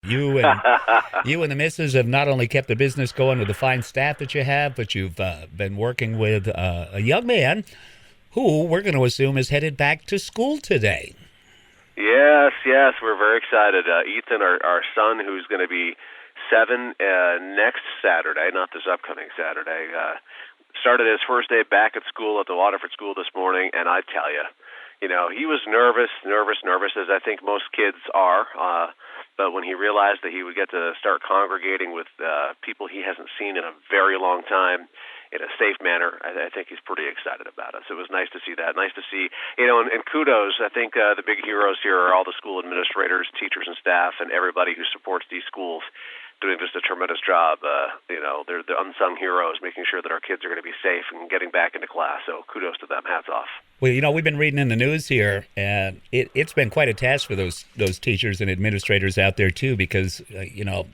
You and you and the missus have not only kept the business going with the fine staff that you have, but you've been working with a young man who we're going to assume is headed back to school today. Yes, yes, we're very excited. Ethan, our son, who's going to be 7 next Saturday, not this upcoming Saturday, started his first day back at school at the Waterford School this morning, and I tell you, he was nervous, as I think most kids are. But when he realized that he would get to start congregating with people he hasn't seen in a very long time in a safe manner, I think he's pretty excited about it. So it was nice to see that. Nice to see, and kudos. I think the big heroes here are all the school administrators, teachers, and staff, and everybody who supports these schools, doing just a tremendous job. They're the unsung heroes, making sure that our kids are going to be safe and getting back into class. So kudos to them. Hats off. Well, we've been reading in the news here, and it's been quite a task for those teachers and administrators out there too, because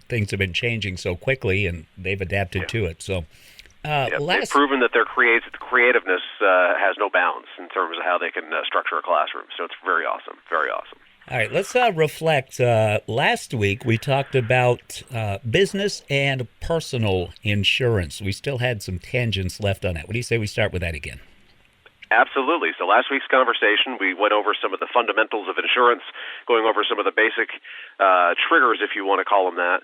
things have been changing so quickly, and they've adapted to it. So. They've proven that their creativeness has no bounds in terms of how they can structure a classroom. So it's very awesome, very awesome. All right, let's reflect. Last week we talked about business and personal insurance. We still had some tangents left on that. What do you say we start with that again? Absolutely. So last week's conversation, we went over some of the fundamentals of insurance, going over some of the basic triggers, if you want to call them that,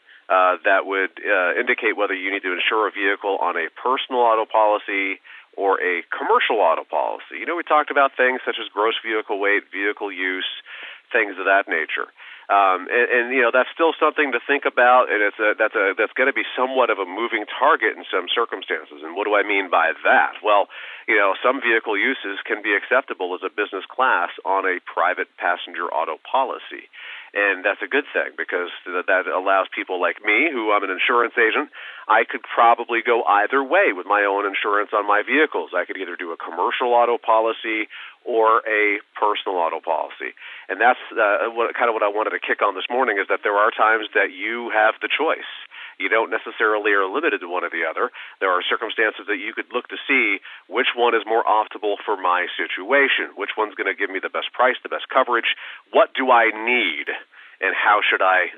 that would indicate whether you need to insure a vehicle on a personal auto policy or a commercial auto policy. We talked about things such as gross vehicle weight, vehicle use, things of that nature. That's still something to think about, and that's going to be somewhat of a moving target in some circumstances. And what do I mean by that? Well, some vehicle uses can be acceptable as a business class on a private passenger auto policy. And that's a good thing because that allows people like me, who I'm an insurance agent, I could probably go either way with my own insurance on my vehicles. I could either do a commercial auto policy or a personal auto policy. And that's what I wanted to kick on this morning, is that there are times that you have the choice. You don't necessarily are limited to one or the other. There are circumstances that you could look to see which one is more optimal for my situation, which one's going to give me the best price, the best coverage, what do I need, and how should I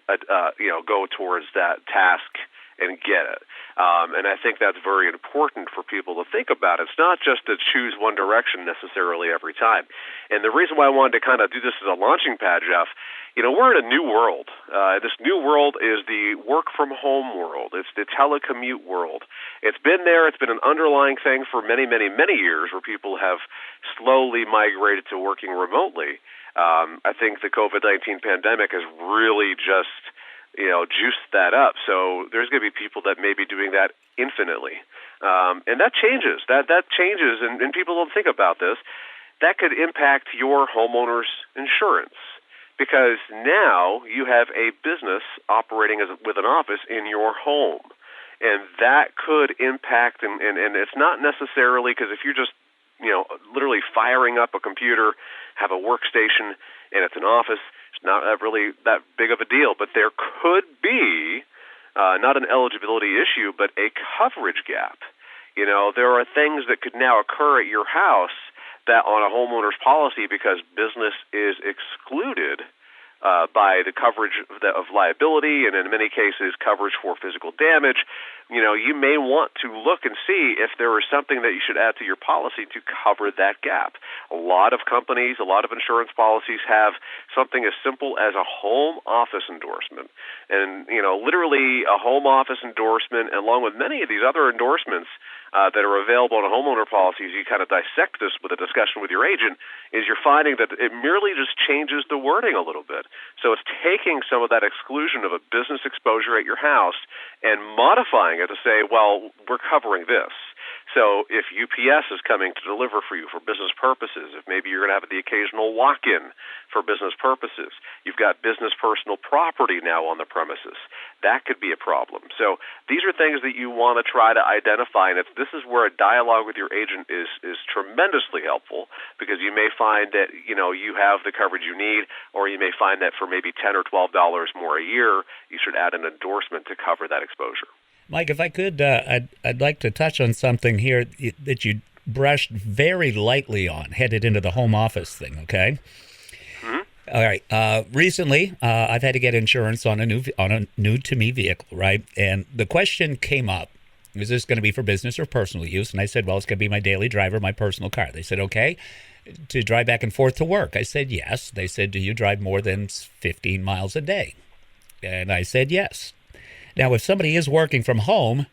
go towards that task and get it. And I think that's very important for people to think about. It's not just to choose one direction necessarily every time. And the reason why I wanted to kind of do this as a launching pad, Jeff, we're in a new world. This new world is the work-from-home world. It's the telecommute world. It's been there. It's been an underlying thing for many, many, many years where people have slowly migrated to working remotely. I think the COVID-19 pandemic has really just juiced that up. So there's going to be people that may be doing that infinitely. And that changes. That changes, and people don't think about this. That could impact your homeowner's insurance, because now you have a business operating with an office in your home. And that could impact, and it's not necessarily, because if you're just literally firing up a computer, have a workstation, and it's an office, it's not really that big of a deal. But there could be not an eligibility issue, but a coverage gap. There are things that could now occur at your house that on a homeowner's policy, because business is excluded by the coverage of liability, and in many cases coverage for physical damage, you may want to look and see if there is something that you should add to your policy to cover that gap. A lot of companies, a lot of insurance policies have something as simple as a home office endorsement. And, literally a home office endorsement, along with many of these other endorsements that are available on a homeowner policies, you kind of dissect this with a discussion with your agent, is you're finding that it merely just changes the wording a little bit. So it's taking some of that exclusion of a business exposure at your house and modifying it to say, well, we're covering this. So if UPS is coming to deliver for you for business purposes, if maybe you're going to have the occasional walk-in for business purposes, you've got business personal property now on the premises, that could be a problem. So these are things that you want to try to identify, and this is where a dialogue with your agent is tremendously helpful, because you may find that you have the coverage you need, or you may find that for maybe $10 or $12 more a year, you should add an endorsement to cover that exposure. Mike, if I could, I'd like to touch on something here that you brushed very lightly on, headed into the home office thing, okay? All right. Recently, I've had to get insurance on a new to me vehicle, right? And the question came up: is this going to be for business or personal use? And I said, well, it's going to be my daily driver, my personal car. They said, okay, to drive back and forth to work. I said, yes. They said, do you drive more than 15 miles a day? And I said, yes. Now, if somebody is working from home,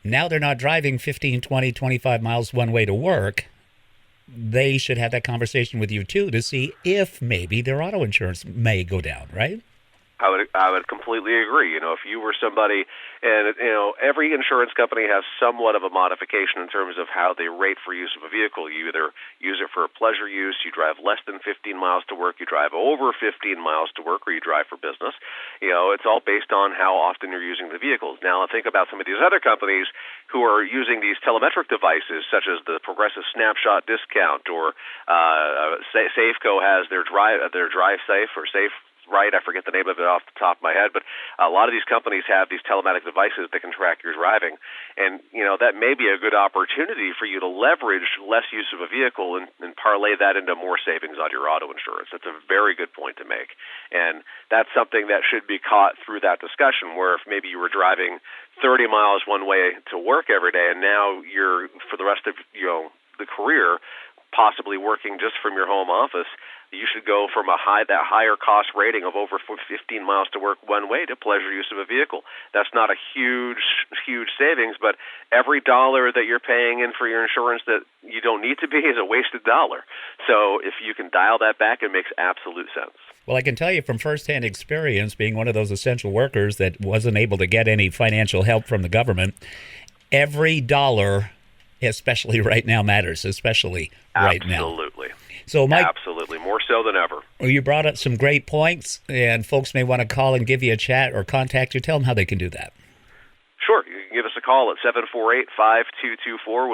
now they're not driving 15, 20, 25 miles one way to work. They should have that conversation with you, too, to see if maybe their auto insurance may go down, right? I would completely agree. If you were somebody, and every insurance company has somewhat of a modification in terms of how they rate for use of a vehicle. You either use it for pleasure use, you drive less than 15 miles to work, you drive over 15 miles to work, or you drive for business. It's all based on how often you're using the vehicles. Now, think about some of these other companies who are using these telemetric devices, such as the Progressive Snapshot discount, or Safeco has their Drive Safe or Safe. Right, I forget the name of it off the top of my head, but a lot of these companies have these telematic devices that can track your driving, and that may be a good opportunity for you to leverage less use of a vehicle and parlay that into more savings on your auto insurance. That's a very good point to make, and that's something that should be caught through that discussion, where if maybe you were driving 30 miles one way to work every day, and now you're, for the rest of the career, possibly working just from your home office, you should go from that higher cost rating of over 15 miles to work one way to pleasure use of a vehicle. That's not a huge savings, but every dollar that you're paying in for your insurance that you don't need to be is a wasted dollar. So if you can dial that back, it makes absolute sense. Well, I can tell you from firsthand experience, being one of those essential workers that wasn't able to get any financial help from the government, every dollar, especially right now, matters, especially right now. Absolutely. So, Mike, absolutely, more so than ever. You brought up some great points, and folks may want to call and give you a chat or contact you. Tell them how they can do that. Sure. You can give us a call at 748-5224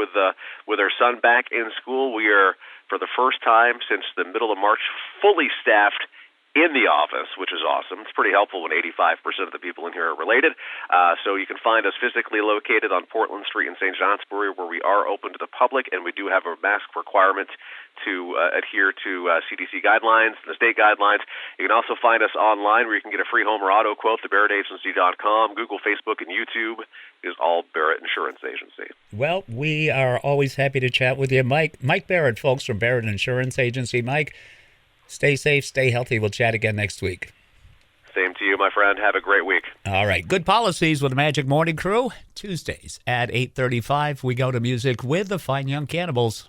with our son back in school. We are, for the first time since the middle of March, fully staffed in the office, which is awesome. It's pretty helpful when 85% of the people in here are related. So you can find us physically located on Portland Street in St. Johnsbury, where we are open to the public, and we do have a mask requirement to adhere to CDC guidelines, the state guidelines. You can also find us online, where you can get a free home or auto quote, thebarrettagency.com. Google, Facebook, and YouTube is all Barrett Insurance Agency. Well, we are always happy to chat with you. Mike Barrett, folks, from Barrett Insurance Agency. Mike, stay safe, stay healthy. We'll chat again next week. Same to you, my friend. Have a great week. All right. Good Policies with the Magic Morning Crew. Tuesdays at 8:35, we go to music with the Fine Young Cannibals.